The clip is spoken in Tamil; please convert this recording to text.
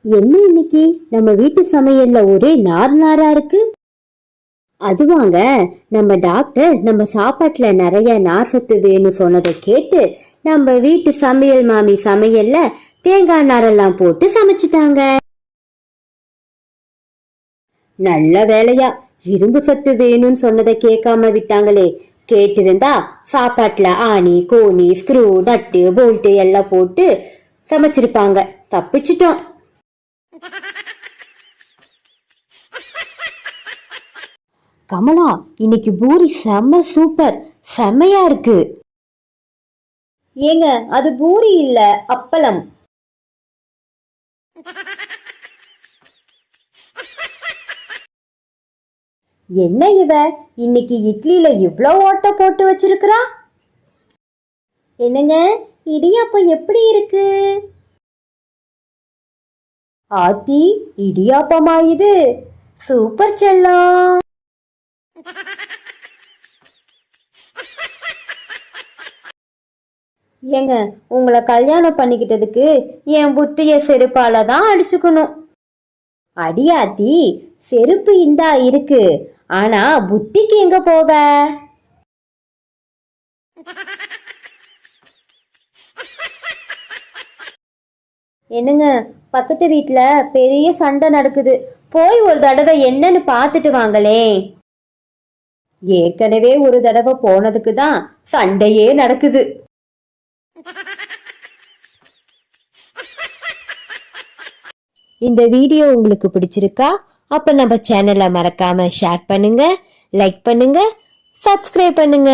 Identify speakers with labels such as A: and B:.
A: என்ன இன்னைக்கு நம்ம வீட்டு சமையல்ல ஒரே நார் நாரா இருக்கு? அதுவாங்க, நம்ம டாக்டர் நம்ம சாப்பாட்டுல நிறைய நார் சத்து வேணும் சொன்னதை கேட்டு நம்ம வீட்டு சமையல் மாமி சமையல்ல தேங்காய் நாரெல்லாம் போட்டு சமைச்சிட்டாங்க. நல்ல வேலையா இரும்பு சத்து வேணும்னு சொன்னதை கேட்காம விட்டாங்களே. கேட்டிருந்தா சாப்பாட்டுல ஆணி கோணி ஸ்க்ரூ நட்டு போல்ட்டு எல்லாம் போட்டு சமைச்சிருப்பாங்க. தப்பிச்சிட்டோம். கமலா, இன்னைக்கு பூரி செம்ம சூப்பர், செம்மையா இருக்கு. ஏங்க, அது பூரி இல்ல, அப்பளம். என்ன இவ இன்னைக்கு இட்லியில இவ்ளோ ஓட்ட போட்டு வச்சிருக்கிறா? என்னங்க, இடியாப்பம் எப்படி இருக்கு? ஆத்தி, இடியாப்பமா இது? சூப்பர் செல்லம். ஏங்க, உங்களை கல்யாணம் பண்ணிக்கிட்டதுக்கு என் புத்திய செருப்பால தான் அடிச்சுக்கணும். அடியாத்தி, செருப்பு இந்தா இருக்கு, ஆனா புத்திக்கு எங்க போவ? என்னங்க, பக்கத்து வீட்டுல பெரிய சண்டை நடக்குது, போய் ஒரு தடவை என்னன்னு பாத்துட்டு வாங்களே. ஏற்கனவே ஒரு தடவை போனதுக்கு தான் சண்டையே நடக்குது. இந்த வீடியோ உங்களுக்கு பிடிச்சிருக்கா? அப்ப நம்ம சேனலை மறக்காம ஷேர் பண்ணுங்க, லைக் பண்ணுங்க, சப்ஸ்கிரைப் பண்ணுங்க.